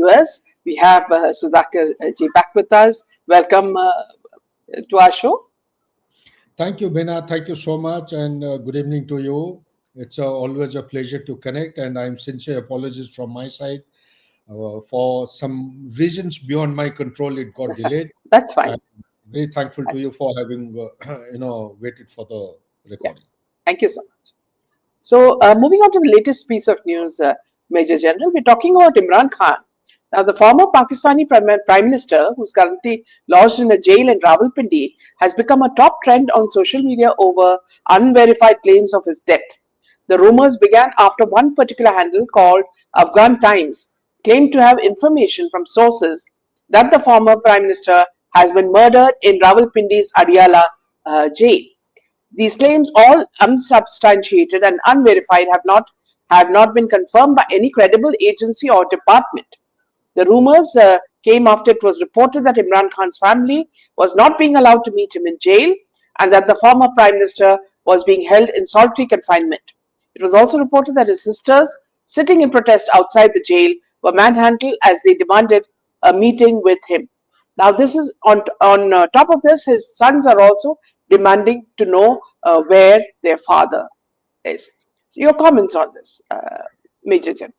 US. We have Sudhakar Jee back with us. Welcome to our show. Thank you, Bina. Thank you so much, and good evening to you. It's always a pleasure to connect, and I'm sincere apologies from my side. For some reasons beyond my control, it got delayed. That's fine. I'm very thankful to That's, you for having, waited for the yeah. recording. Thank you so much. So, moving on to the latest piece of news, Major General, we're talking about Imran Khan. Now, the former Pakistani Prime Minister, who's currently lodged in a jail in Rawalpindi, has become a top trend on social media over unverified claims of his death. The rumors began after one particular handle called Afghan Times claimed to have information from sources that the former Prime Minister has been murdered in Rawalpindi's Adiala jail. These claims, all unsubstantiated and unverified, have not been confirmed by any credible agency or department. The rumors came after it was reported that Imran Khan's family was not being allowed to meet him in jail and that the former Prime Minister was being held in solitary confinement. It was also reported that his sisters, sitting in protest outside the jail, were manhandled as they demanded a meeting with him. Now, this is on top of this, his sons are also demanding to know where their father is. So, your comments on this, Major General?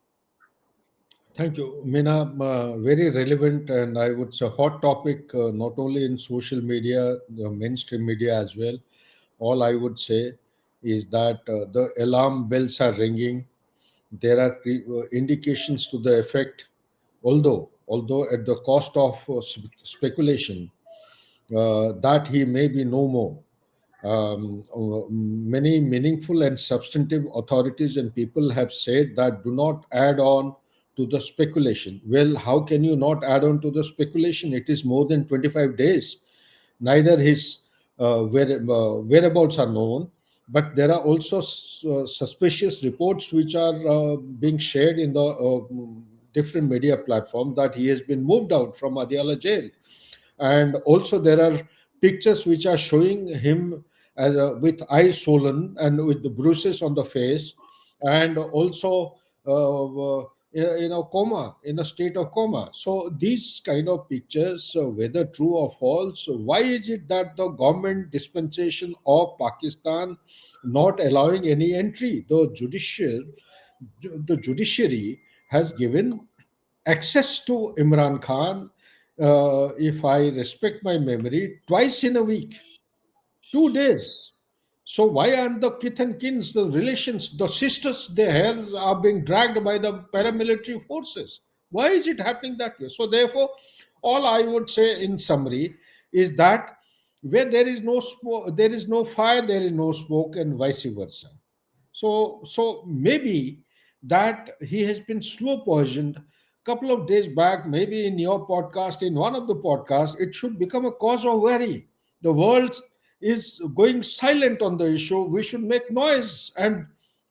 Thank you, Meena. Very relevant, and I would say hot topic, not only in social media, the mainstream media as well. All I would say is that the alarm bells are ringing. There are indications to the effect, although at the cost of speculation, that he may be no more. Many meaningful and substantive authorities and people have said that do not add on to the speculation. Well, how can you not add on to the speculation? It is more than 25 days. Neither his whereabouts are known, but there are also suspicious reports which are being shared in the different media platforms that he has been moved out from Adiala jail. And also there are pictures which are showing him as with eyes swollen and with the bruises on the face, and also coma, in a state of coma. So these kind of pictures, whether true or false, why is it that the government dispensation of Pakistan not allowing any entry? The judiciary has given access to Imran Khan, if I respect my memory, twice in a week, 2 days. So why aren't the kith and kins, the relations, the sisters, their hairs are being dragged by the paramilitary forces? Why is it happening that way? So therefore, all I would say in summary is that where there is no smoke, there is no fire, there is no smoke, and vice versa. So maybe that he has been slow poisoned. Couple of days back, maybe in your podcast, in one of the podcasts, it should become a cause of worry. The world is going silent on the issue. We should make noise and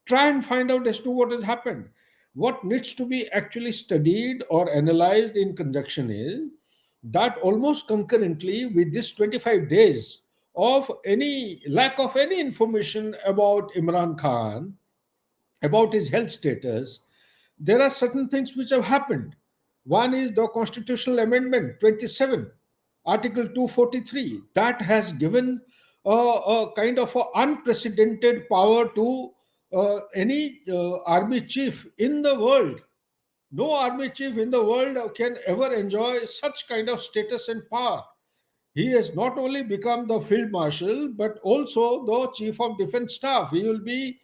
try and find out as to what has happened. What needs to be actually studied or analyzed in conjunction is that almost concurrently with this 25 days of any lack of any information about Imran Khan, about his health status, there are certain things which have happened. One is the constitutional amendment 27, Article 243, that has given a kind of a unprecedented power to any army chief in the world. No army chief in the world can ever enjoy such kind of status and power. He has not only become the field marshal but also the chief of defense staff. He will be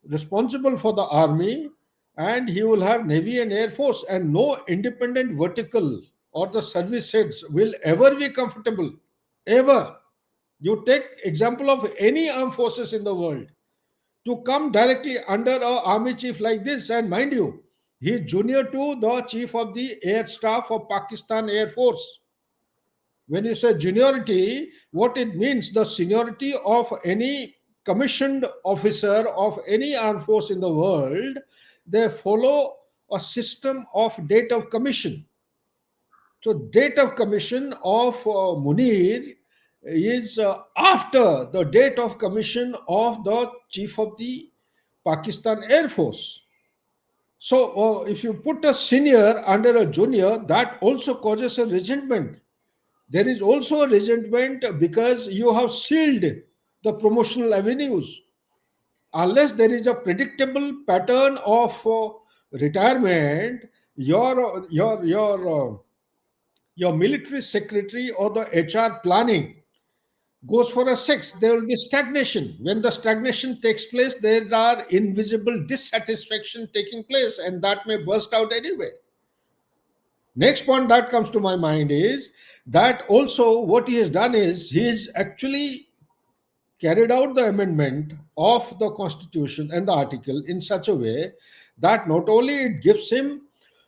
responsible for the army, and he will have navy and air force, and no independent vertical or the service heads will ever be comfortable, ever. You take example of any armed forces in the world, to come directly under a army chief like this, and mind you, he is junior to the chief of the air staff of Pakistan Air Force. When you say juniority, what it means, the seniority of any commissioned officer of any armed force in the world, they follow a system of date of commission. So date of commission of Munir is after the date of commission of the chief of the Pakistan Air Force. So if you put a senior under a junior, that also causes a resentment. There is also a resentment because you have sealed the promotional avenues. Unless there is a predictable pattern of retirement, your military secretary or the HR planning goes for a 6. There will be stagnation. When the stagnation takes place, there are invisible dissatisfaction taking place, and that may burst out anyway. Next point that comes to my mind is that also what he has done is he is actually carried out the amendment of the constitution and the article in such a way that not only it gives him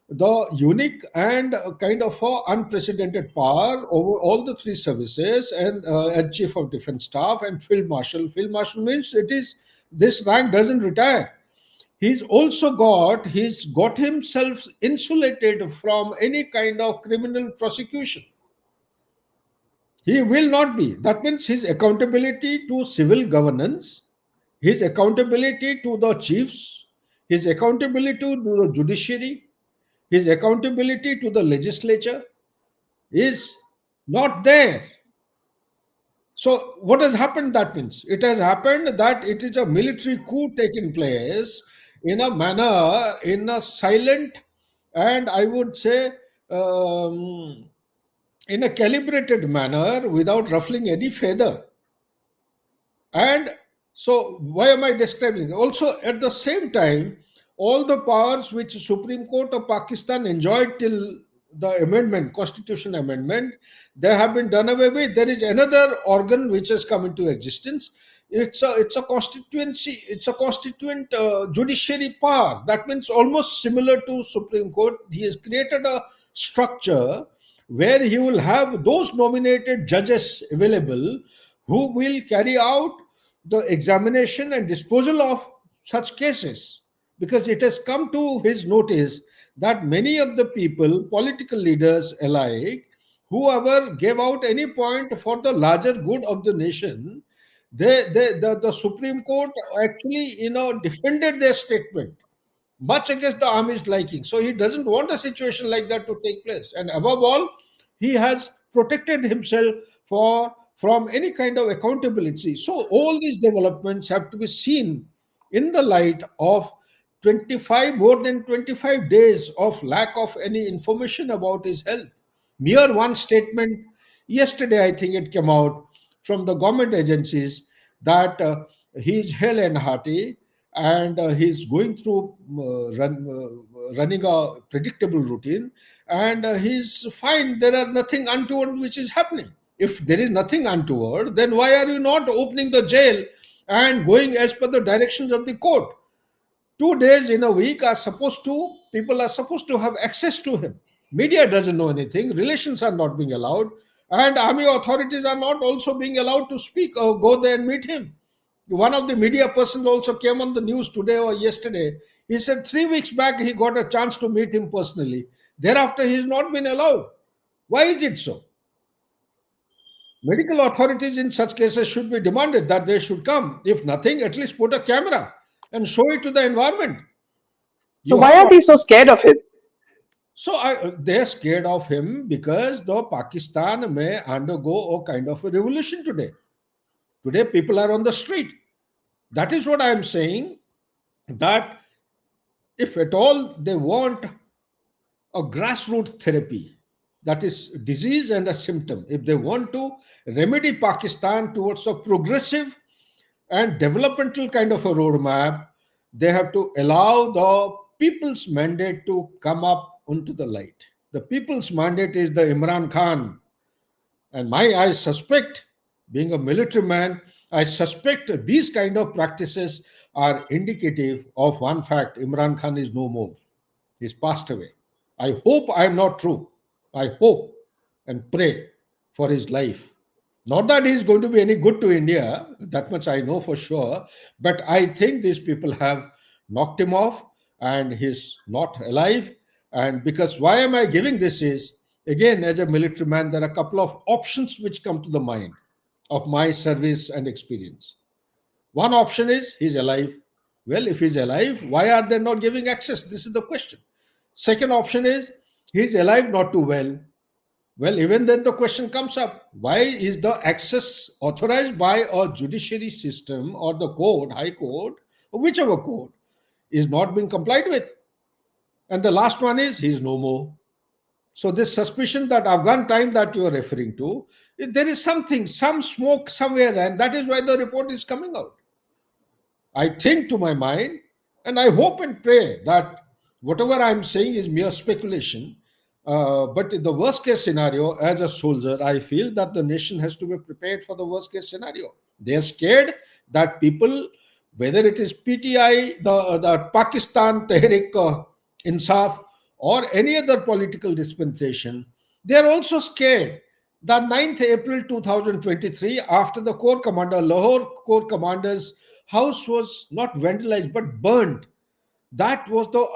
the unique and kind of unprecedented power over all the three services and as chief of defense staff and field marshal. Field marshal means it is this rank doesn't retire. He's got himself insulated from any kind of criminal prosecution. He will not be. That means his accountability to civil governance, his accountability to the chiefs, his accountability to the judiciary, his accountability to the legislature is not there. So, what has happened? That means it has happened that it is a military coup taking place in a manner, in a silent, and I would say um, in a calibrated manner without ruffling any feather. And so, why am I describing? Also, at the same time, all the powers which Supreme Court of Pakistan enjoyed till the amendment, Constitution amendment, they have been done away with. There is another organ which has come into existence. It's a constituency. It's a constituent judiciary power. That means almost similar to Supreme Court. He has created a structure where he will have those nominated judges available who will carry out the examination and disposal of such cases, because it has come to his notice that many of the people, political leaders alike, whoever gave out any point for the larger good of the nation, the Supreme Court actually defended their statement much against the army's liking. So he doesn't want a situation like that to take place. And above all, he has protected himself from any kind of accountability. So all these developments have to be seen in the light of 25 more than 25 days of lack of any information about his health. Mere one statement yesterday, I think it came out from the government agencies that he's hale and hearty and he's going through running a predictable routine, and he's fine. There are nothing untoward which is happening. If there is nothing untoward, then why are you not opening the jail and going as per the directions of the court? 2 days in a week are supposed to, people are supposed to have access to him. Media doesn't know anything, relations are not being allowed, and army authorities are not also being allowed to speak or go there and meet him. One of the media persons also came on the news today or yesterday. He said 3 weeks back he got a chance to meet him personally. Thereafter, he's not been allowed. Why is it so? Medical authorities in such cases should be demanded that they should come. If nothing, at least put a camera and show it to the environment. So You why have are they so scared of him? they're scared of him because the Pakistan may undergo a kind of a revolution today. Today, people are on the street. That is what I am saying. That if at all they want a grassroots therapy, that is disease and a symptom, if they want to remedy Pakistan towards a progressive and developmental kind of a roadmap, they have to allow the people's mandate to come up onto the light. The people's mandate is the Imran Khan. And I suspect, being a military man, I suspect these kind of practices are indicative of one fact: Imran Khan is no more. He's passed away. I hope I am not true. I hope and pray for his life. Not that he's going to be any good to India, that much I know for sure, but I think these people have knocked him off and he's not alive. And because why am I giving this is, again, as a military man, there are a couple of options which come to the mind of my service and experience. One option is he's alive. Well, if he's alive, why are they not giving access? This is the question. Second option is he's alive, not too well. Well, even then the question comes up, why is the access authorized by a judiciary system or the court, high court, or whichever court, is not being complied with? And the last one is he's no more. So this suspicion that Afghan time that you are referring to, there is something, some smoke somewhere, and that is why the report is coming out. I think to my mind, and I hope and pray that whatever I'm saying is mere speculation. But in the worst case scenario, as a soldier, I feel that the nation has to be prepared for the worst case scenario. They are scared that people, whether it is PTI, the Pakistan Tehrik Insaf, or any other political dispensation, they are also scared that 9th April 2023, after the Corps Commander, Lahore Corps Commander's house was not vandalized but burned. That was the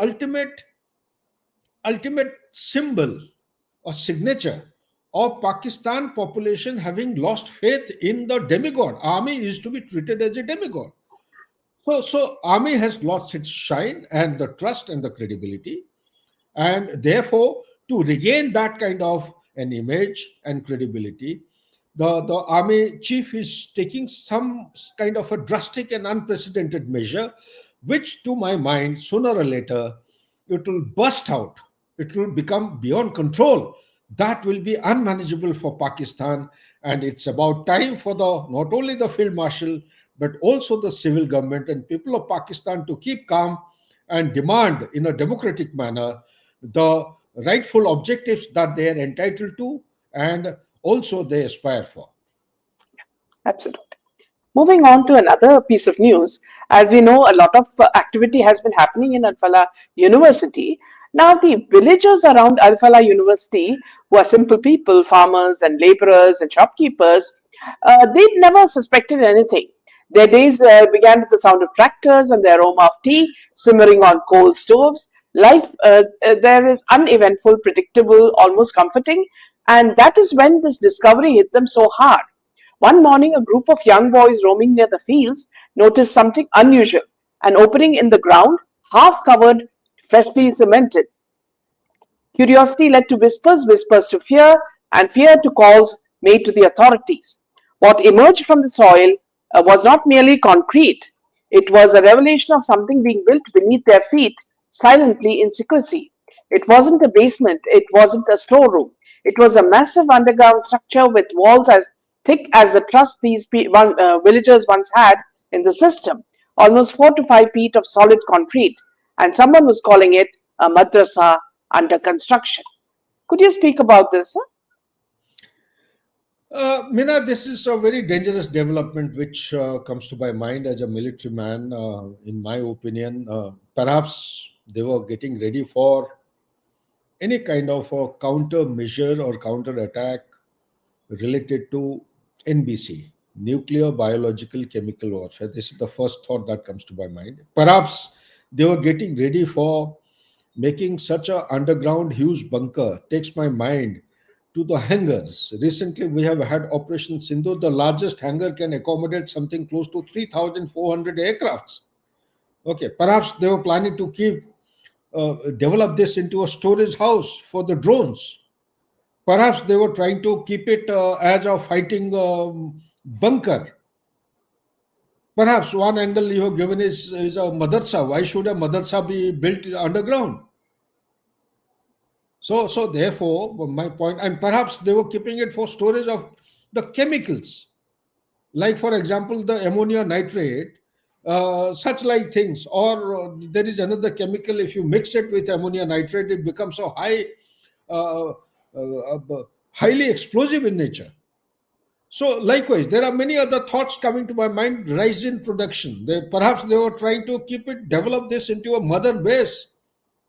ultimate symbol or signature of Pakistan population having lost faith in the demigod. Army is to be treated as a demigod. So army has lost its shine and the trust and the credibility, and therefore to regain that kind of an image and credibility, the army chief is taking some kind of a drastic and unprecedented measure, which to my mind, sooner or later, it will burst out. It will become beyond control. That will be unmanageable for Pakistan. And it's about time for the not only the field marshal, but also the civil government and people of Pakistan to keep calm and demand in a democratic manner the rightful objectives that they are entitled to and also they aspire for. Absolutely. Moving on to another piece of news, as we know, a lot of activity has been happening in Al Falah University. Now, the villagers around Al Falah University, who are simple people, farmers and laborers and shopkeepers, they never suspected anything. Their days began with the sound of tractors and the aroma of tea simmering on coal stoves. Life there is uneventful, predictable, almost comforting, and that is when this discovery hit them so hard. One morning, a group of young boys roaming near the fields noticed something unusual, an opening in the ground, half covered, freshly cemented. Curiosity led to whispers, whispers to fear, and fear to calls made to the authorities. What emerged from the soil was not merely concrete, it was a revelation of something being built beneath their feet, silently in secrecy. It wasn't a basement, it wasn't a storeroom. It was a massive underground structure with walls as thick as the trust these villagers once had in the system, almost 4 to 5 feet of solid concrete, and someone was calling it a madrasa under construction. Could you speak about this, sir? Mina, this is a very dangerous development which comes to my mind as a military man. In my opinion, perhaps they were getting ready for any kind of a counter measure or counter attack related to NBC, nuclear, biological, chemical warfare. This is the first thought that comes to my mind. Perhaps they were getting ready for making such a underground huge bunker. Takes my mind to the hangars. Recently, we have had Operation Sindhu. The largest hangar can accommodate something close to 3,400 aircrafts. Okay, perhaps they were planning to develop this into a storage house for the drones. Perhaps they were trying to keep it as a fighting bunker. Perhaps one angle you have given is a madrasa. Why should a madrasa be built underground? So therefore, my point, and perhaps they were keeping it for storage of the chemicals, like for example, the ammonia nitrate, such like things. Or there is another chemical. If you mix it with ammonia nitrate, it becomes so uh, highly explosive in nature. So likewise, there are many other thoughts coming to my mind. Rise in production. Perhaps they were trying to keep it, develop this into a mother base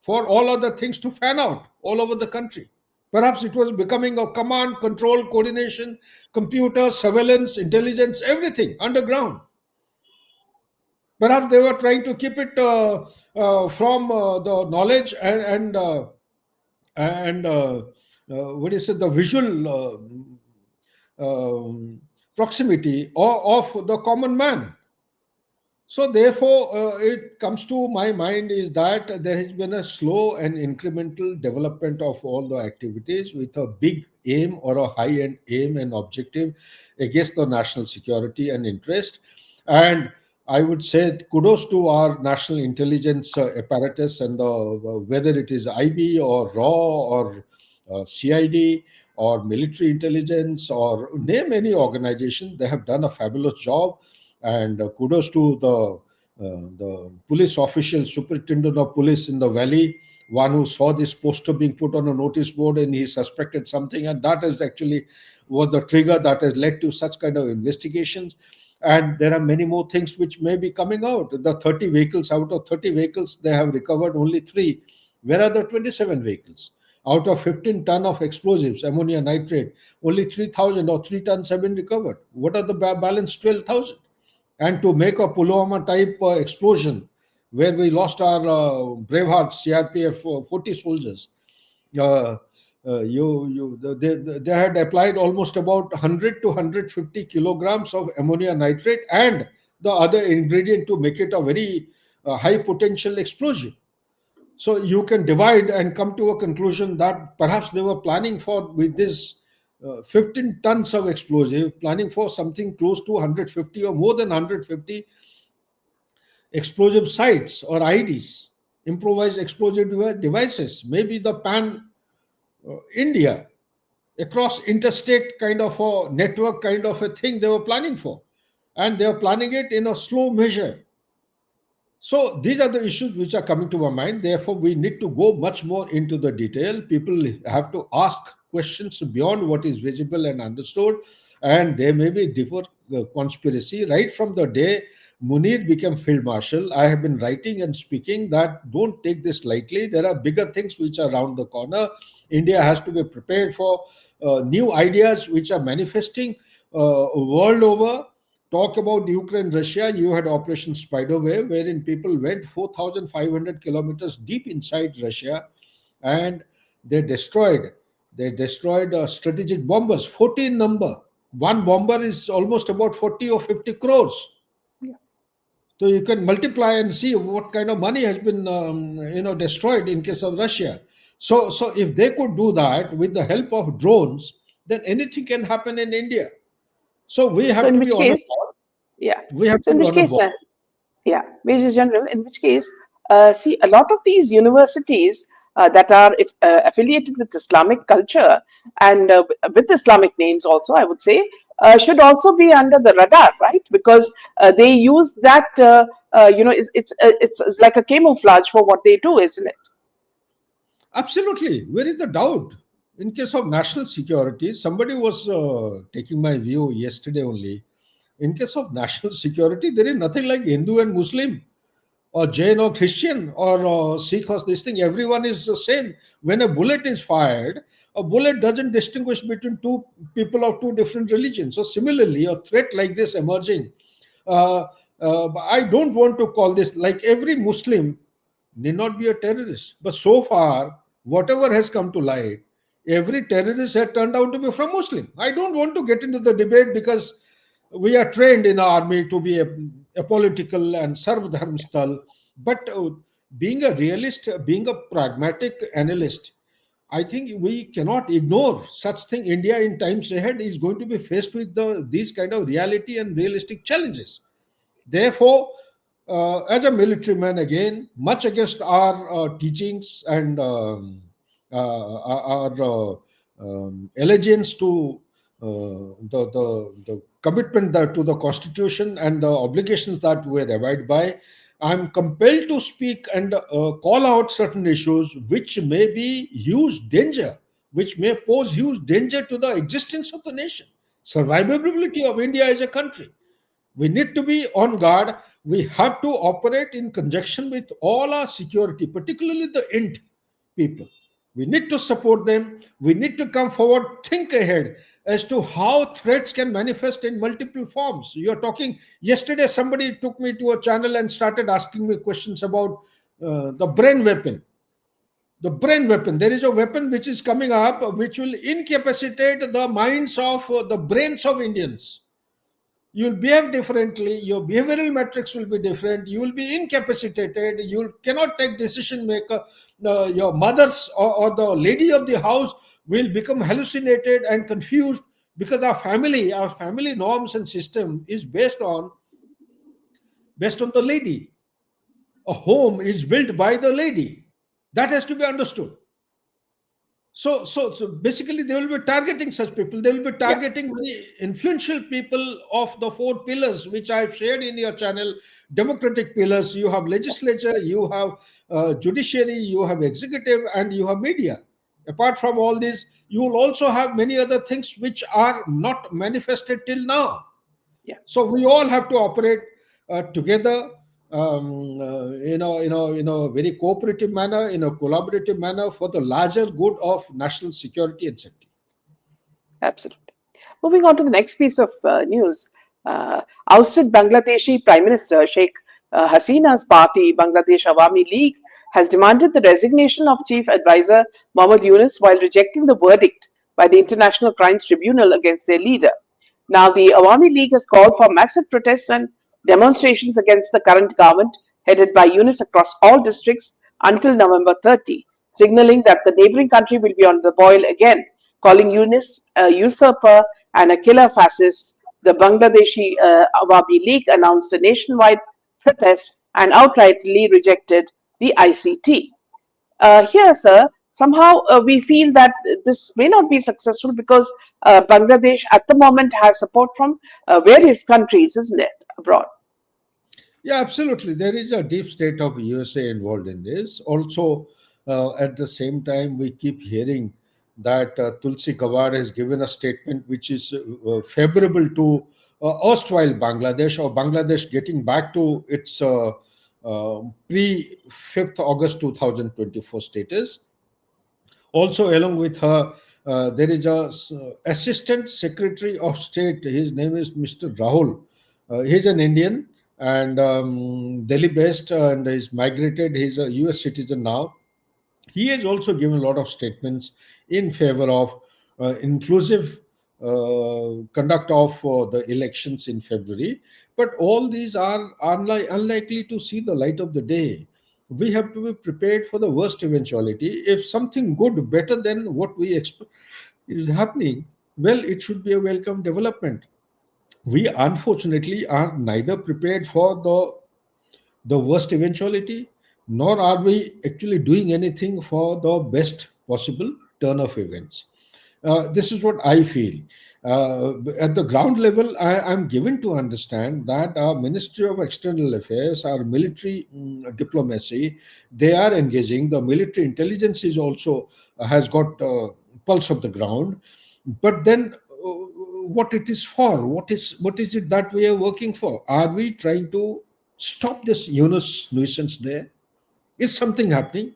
for all other things to fan out all over the country. Perhaps it was becoming a command, control, coordination, computer, surveillance, intelligence, everything underground. Perhaps they were trying to keep it from the knowledge and what is it, the visual proximity of the common man. So therefore, it comes to my mind is that there has been a slow and incremental development of all the activities with a big aim or a high-end aim and objective against the national security and interest. And I would say kudos to our national intelligence apparatus and whether it is IB or RAW or CID or military intelligence or name any organization, they have done a fabulous job. And kudos to the police official, superintendent of police in the valley, one who saw this poster being put on a notice board and he suspected something, and that is actually was the trigger that has led to such kind of investigations. And there are many more things which may be coming out. The 30 vehicles, out of 30 vehicles, they have recovered only three. Where are the 27 vehicles? Out of 15 ton of explosives, ammonia nitrate, only 3,000 or 3 tons have been recovered. What are the balance 12,000? And to make a Pulwama type explosion where we lost our bravehearts, CRPF 40 soldiers. Uh, they had applied almost about 100 to 150 kilograms of ammonia nitrate and the other ingredient to make it a very high potential explosion. So you can divide and come to a conclusion that perhaps they were planning for, with this 15 tons of explosive, planning for something close to 150 or more than 150 explosive sites or IDs, improvised explosive devices, maybe the pan India, across interstate kind of a network kind of a thing they were planning for. And they are planning it in a slow measure. So these are the issues which are coming to my mind. Therefore, we need to go much more into the detail. People have to ask questions beyond what is visible and understood, and there may be different conspiracy. Right from the day Munir became field marshal, I have been writing and speaking that don't take this lightly. There are bigger things which are around the corner. India has to be prepared for new ideas which are manifesting world over. Talk about Ukraine, Russia, you had Operation Spiderweb, wherein people went 4,500 kilometers deep inside Russia and they destroyed. They destroyed strategic bombers, 14 number. One bomber is almost about 40 or 50 crores. Yeah. So you can multiply and see what kind of money has been, destroyed in case of Russia. So if they could do that with the help of drones, then anything can happen in India. So we So have in to be which on a case, ball. yeah. We have So to in be which on a case, ball. yeah, Major General, in which case, see, a lot of these universities that are affiliated with Islamic culture and with Islamic names also, I would say, should also be under the radar, right? Because they use that, it's like a camouflage for what they do, isn't it? Absolutely. Where is the doubt? In case of national security, somebody was taking my view yesterday only. In case of national security, there is nothing like Hindu and Muslim or Jain or Christian or Sikh or this thing. Everyone is the same. When a bullet is fired, a bullet doesn't distinguish between two people of two different religions. So similarly, a threat like this emerging, uh, I don't want to call this like every Muslim need not be a terrorist. But so far, whatever has come to light, every terrorist has turned out to be from Muslim. I don't want to get into the debate because we are trained in the army to be a political and Sarv Dharmstal. But being a realist, being a pragmatic analyst, I think we cannot ignore such thing. India in times ahead is going to be faced with these kind of reality and realistic challenges. Therefore, as a military man, again, much against our teachings and our allegiance to the commitment that to the constitution and the obligations that we abide by, I'm compelled to speak and call out certain issues which may be huge danger, which may pose huge danger to the existence of the nation, survivability of India as a country. We need to be on guard. We have to operate in conjunction with all our security, particularly the end people. We need to support them. We need to come forward, think ahead as to how threats can manifest in multiple forms. You're talking, yesterday, somebody took me to a channel and started asking me questions about the brain weapon. The brain weapon. There is a weapon which is coming up which will incapacitate the minds of the brains of Indians. You'll behave differently. Your behavioral metrics will be different. You will be incapacitated. You cannot take decision maker. Your mother's or the lady of the house will become hallucinated and confused, because our family norms and system is based on the lady. A home is built by the lady. That has to be understood. So basically, they will be targeting such people. They will be Yeah, targeting very influential people of the four pillars, which I've shared in your channel. Democratic pillars. You have legislature, you have judiciary, you have executive, and you have media. Apart from all this, you will also have many other things which are not manifested till now. yeah. So we all have to operate together, in a very cooperative manner, in a collaborative manner, for the larger good of national security and safety. Absolutely. Moving on to the next piece of news. Ousted Bangladeshi Prime Minister Sheikh Hasina's party, Bangladesh Awami League, has demanded the resignation of Chief Advisor Mohammad Yunus while rejecting the verdict by the International Crimes Tribunal against their leader. Now, the Awami League has called for massive protests and demonstrations against the current government, headed by Yunus across all districts until November 30, signaling that the neighboring country will be on the boil again, calling Yunus a usurper and a killer fascist. The Bangladeshi Awami League announced a nationwide protest and outrightly rejected the ICT. Here, sir, somehow we feel that this may not be successful because Bangladesh at the moment has support from various countries, isn't it, abroad? Yeah, absolutely. There is a deep state of USA involved in this. Also, at the same time, we keep hearing that Tulsi Gabbard has given a statement which is favorable to erstwhile Bangladesh, or Bangladesh getting back to its pre 5th August 2024 status. Also, along with her, there is a assistant secretary of state. His name is Mr. Rahul. He's an Indian and Delhi based, and he's migrated. He's a US citizen now. He has also given a lot of statements in favor of inclusive conduct of the elections in February. But all these are unlikely to see the light of the day. We have to be prepared for the worst eventuality. If something good, better than what we expect, is happening, well, it should be a welcome development. We unfortunately are neither prepared for the worst eventuality, nor are we actually doing anything for the best possible turn of events. This is what I feel. At the ground level, I'm given to understand that our Ministry of External Affairs, our military diplomacy, they are engaging. The military intelligence is also has got pulse of the ground. But then, what it is for? What is it that we are working for? Are we trying to stop this Yunus nuisance there? Is something happening?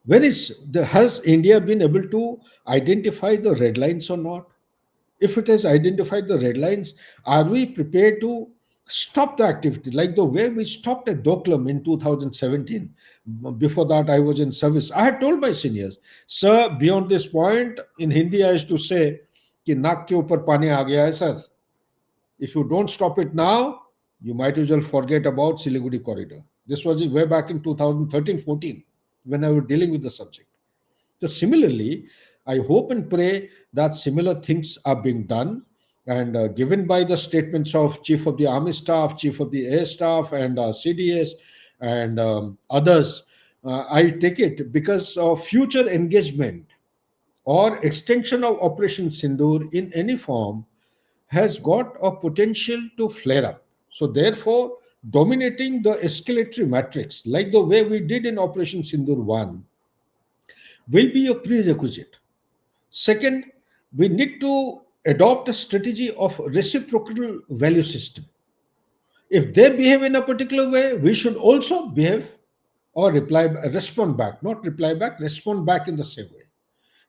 Has India been able to identify the red lines or not? If it has identified the red lines, are we prepared to stop the activity like the way we stopped at Doklam in 2017? Before that, I was in service. I had told my seniors, sir, beyond this point, in Hindi, I used to say, कि नाक के ऊपर पानी आ गया है sir. If you don't stop it now, you might as well forget about Siliguri corridor. This was way back in 2013-14 when I was dealing with the subject. So similarly, I hope and pray that similar things are being done and given by the statements of Chief of the Army Staff, Chief of the Air Staff, and CDS and others. I take it because of future engagement or extension of Operation Sindoor in any form has got a potential to flare up. So, therefore, dominating the escalatory matrix, like the way we did in Operation Sindoor 1, will be a prerequisite. Second, we need to adopt a strategy of reciprocal value system. If they behave in a particular way, we should also behave or respond back, not reply back, respond back in the same way.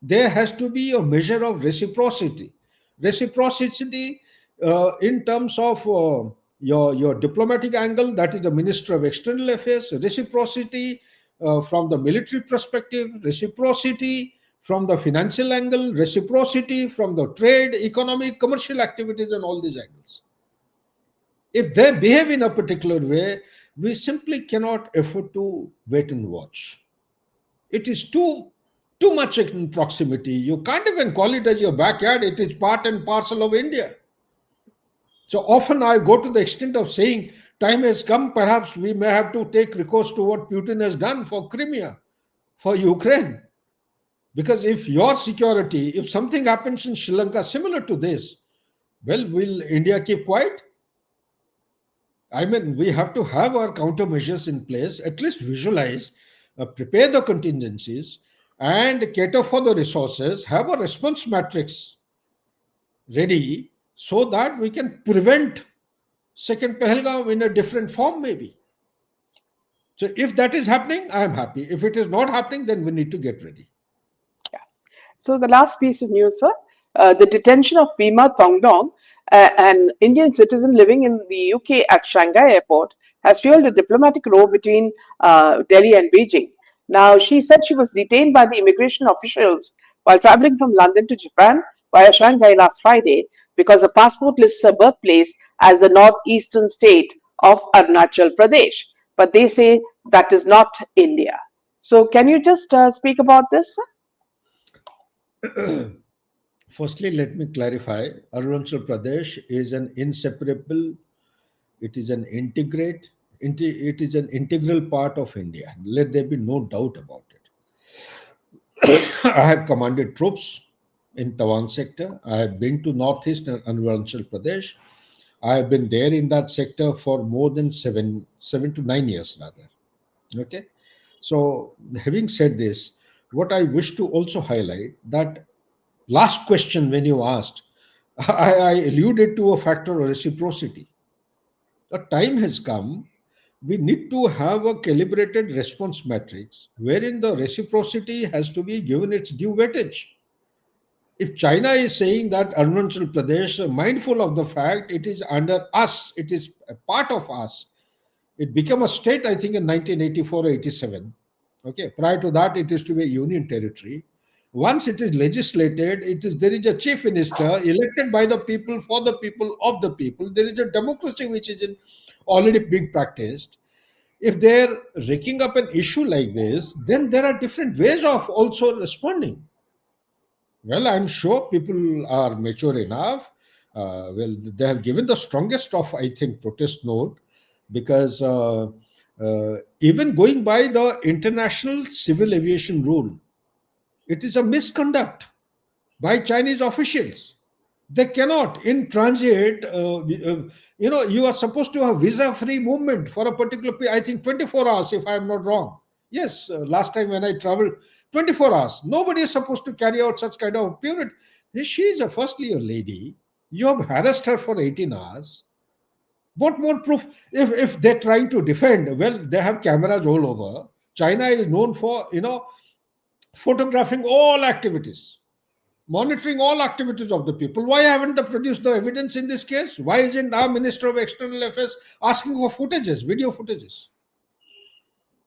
There has to be a measure of reciprocity. Reciprocity in terms of your diplomatic angle, that is the Minister of External Affairs, reciprocity from the military perspective, reciprocity from the financial angle, reciprocity from the trade, economic, commercial activities, and all these angles. If they behave in a particular way, we simply cannot afford to wait and watch. It is too much in proximity. You can't even call it as your backyard. It is part and parcel of India. So often I go to the extent of saying, time has come, perhaps we may have to take recourse to what Putin has done for Crimea, for Ukraine. Because if your security, if something happens in Sri Lanka similar to this, well, will India keep quiet? I mean, we have to have our countermeasures in place, at least visualize, prepare the contingencies, and cater for the resources, have a response matrix ready so that we can prevent second Pahalgam in a different form, maybe. So, if that is happening, I am happy. If it is not happening, then we need to get ready. So the last piece of news, sir, the detention of Pima Tongdong, an Indian citizen living in the UK at Shanghai airport, has fueled a diplomatic row between Delhi and Beijing. Now, she said she was detained by the immigration officials while traveling from London to Japan via Shanghai last Friday because her passport lists her birthplace as the northeastern state of Arunachal Pradesh. But they say that is not India. So, can you just speak about this, sir? Firstly, let me clarify Arunachal Pradesh is an inseparable, it is an it is an integral part of India. Let there be no doubt about it. I have commanded troops in Tawang sector. I have been to Northeast and Arunachal Pradesh. I have been there in that sector for more than 7 to 9 years rather. Okay. So having said this, what I wish to also highlight that last question when you asked, I alluded to a factor of reciprocity. A time has come, we need to have a calibrated response matrix wherein the reciprocity has to be given its due weightage. If China is saying that Arunachal Pradesh, mindful of the fact it is under us, it is a part of us, it became a state, I think, in 1984 or 87. Okay, prior to that, it is to be a union territory. Once it is legislated, it is there is a chief minister elected by the people, for the people, of the people. There is a democracy which is already being practiced. If they're raking up an issue like this, then there are different ways of also responding. Well, I'm sure people are mature enough. Well, they have given the strongest of, I think, protest note because even going by the international civil aviation rule, it is a misconduct by Chinese officials. They cannot, in transit, you are supposed to have visa free movement for a particular period, I think 24 hours, if I am not wrong. Yes, last time when I traveled, 24 hours. Nobody is supposed to carry out such kind of period. She is firstly a lady. You have harassed her for 18 hours. What more proof? If they're trying to defend, well, they have cameras all over. China is known for, photographing all activities, monitoring all activities of the people. Why haven't they produced the evidence in this case? Why isn't our Minister of External Affairs asking for footages, video footages?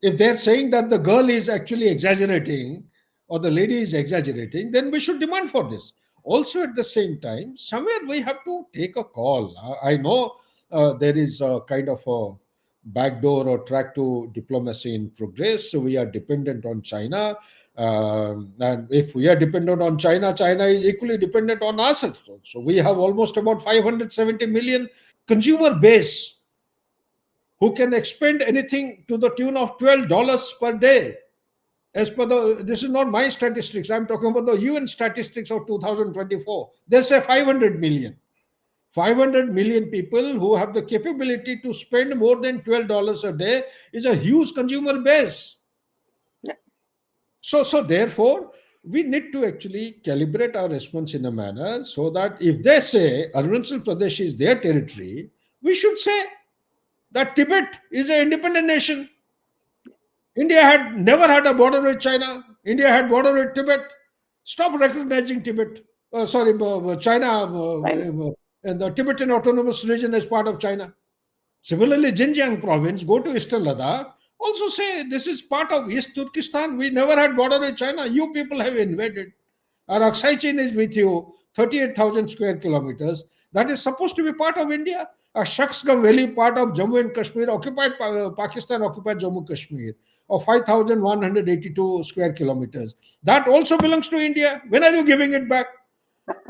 If they're saying that the girl is actually exaggerating or the lady is exaggerating, then we should demand for this. Also, at the same time, somewhere we have to take a call. I know there is a kind of a backdoor or track to diplomacy in progress. So we are dependent on China. And if we are dependent on China, China is equally dependent on us. So we have almost about 570 million consumer base who can expend anything to the tune of $12 per day. As per this is not my statistics, I'm talking about the UN statistics of 2024. They say 500 million. 500 million people who have the capability to spend more than $12 a day is a huge consumer base. So therefore, we need to actually calibrate our response in a manner so that if they say Arunachal Pradesh is their territory, we should say that Tibet is an independent nation. India had never had a border with China. India had border with Tibet. Stop recognizing Tibet. China Fine. and the Tibetan Autonomous Region as part of China. Similarly, Xinjiang province, go to Eastern Ladakh, also say this is part of East Turkestan. We never had border with China. You people have invaded. Our Aksai chain is with you, 38,000 square kilometers. That is supposed to be part of India. A Shaksgam Valley, part of Jammu and Kashmir, occupied Pakistan occupied Jammu Kashmir of 5,182 square kilometers. That also belongs to India. When are you giving it back?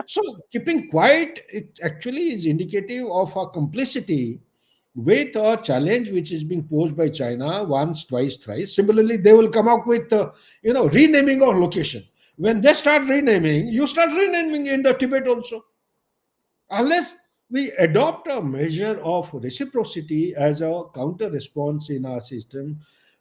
So keeping quiet, it actually is indicative of a complicity with a challenge which is being posed by China once, twice, thrice. Similarly, they will come up with renaming of location. When they start renaming, you start renaming in the Tibet also. Unless we adopt a measure of reciprocity as a counter response in our system,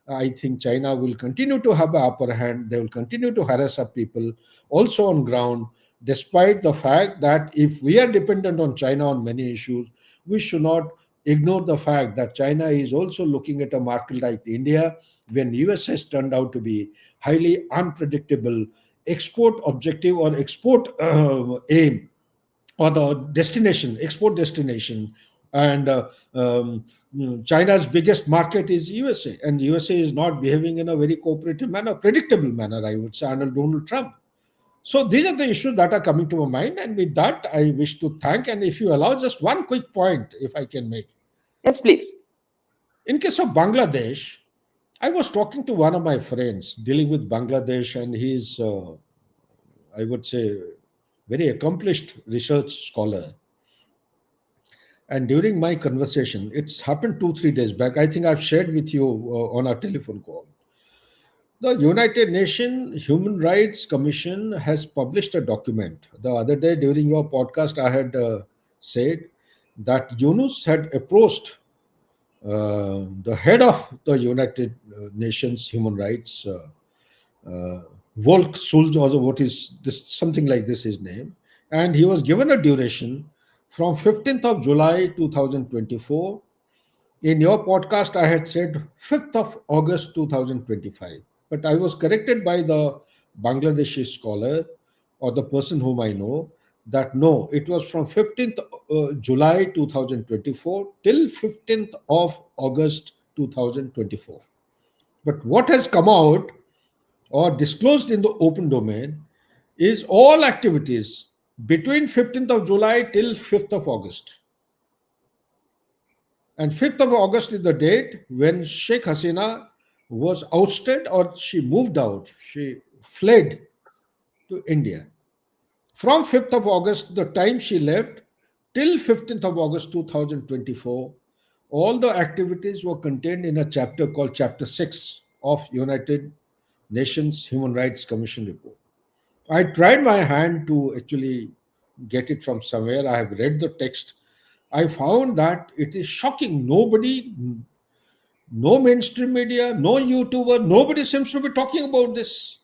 I think China will continue to have the upper hand. They will continue to harass our people also on ground, despite the fact that if we are dependent on China on many issues, we should not ignore the fact that China is also looking at a market like India, when US has turned out to be highly unpredictable export objective or export aim, or the destination, export destination. And China's biggest market is USA, and USA is not behaving in a very cooperative manner, predictable manner, I would say, under Donald Trump. So these are the issues that are coming to my mind, and with that, I wish to thank. And if you allow, just one quick point, if I can make. Yes, please. In case of Bangladesh, I was talking to one of my friends dealing with Bangladesh, and he's, I would say, very accomplished research scholar. And during my conversation, it's happened 2, 3 days back. I think I've shared with you on our telephone call. The United Nations Human Rights Commission has published a document. The other day during your podcast, I had said that Yunus had approached the head of the United Nations Human Rights, Volk Sulj, or what is this, something like this, his name, and he was given a duration from 15th of July 2024. In your podcast, I had said 5th of August 2025, but I was corrected by the Bangladeshi scholar or the person whom I know that no, it was from 15th July 2024 till 15th of August 2024. But what has come out or disclosed in the open domain is all activities between 15th of July till 5th of August. And 5th of August is the date when Sheikh Hasina was ousted, or she moved out, she fled to India. From 5th of August, the time she left, till 15th of August 2024, all the activities were contained in a chapter called Chapter 6 of United Nations Human Rights Commission report. I tried my hand to actually get it from somewhere. I have read the text. I found that it is shocking. Nobody, no mainstream media, no YouTuber, nobody seems to be talking about this.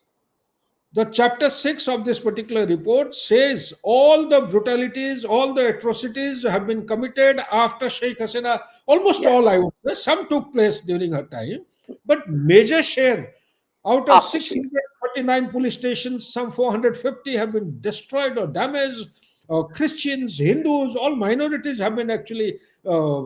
The chapter 6 of this particular report says all the brutalities, all the atrocities have been committed after Sheikh Hasina. Almost Yeah, all, I would say. Some took place during her time, but major share out of after she. 639 police stations, some 450 have been destroyed or damaged. Christians, Hindus, all minorities have been actually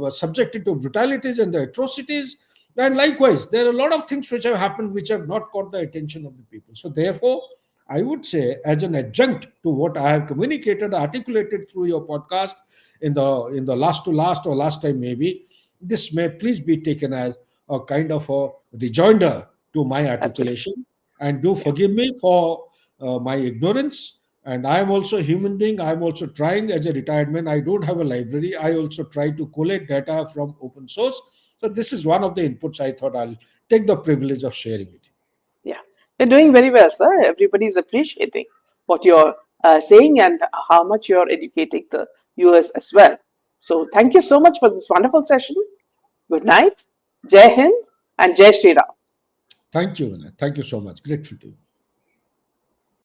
subjected to brutalities and the atrocities. And likewise, there are a lot of things which have happened which have not caught the attention of the people. So, therefore, I would say, as an adjunct to what I have communicated, articulated through your podcast in the last to last or last time maybe, this may please be taken as a kind of a rejoinder to my Absolutely. articulation, and do Yeah. forgive me for my ignorance. And I am also a human being. I am also trying, as a retired man, I don't have a library. I also try to collate data from open source. So this is one of the inputs I thought I'll take the privilege of sharing with you. Yeah, you're doing very well, sir. Everybody's appreciating what you're saying and how much you're educating the US as well. So, thank you so much for this wonderful session. Good night. Jai Hind and Jai Shri Ram. Thank you, Vinay. Thank you so much. Grateful to you.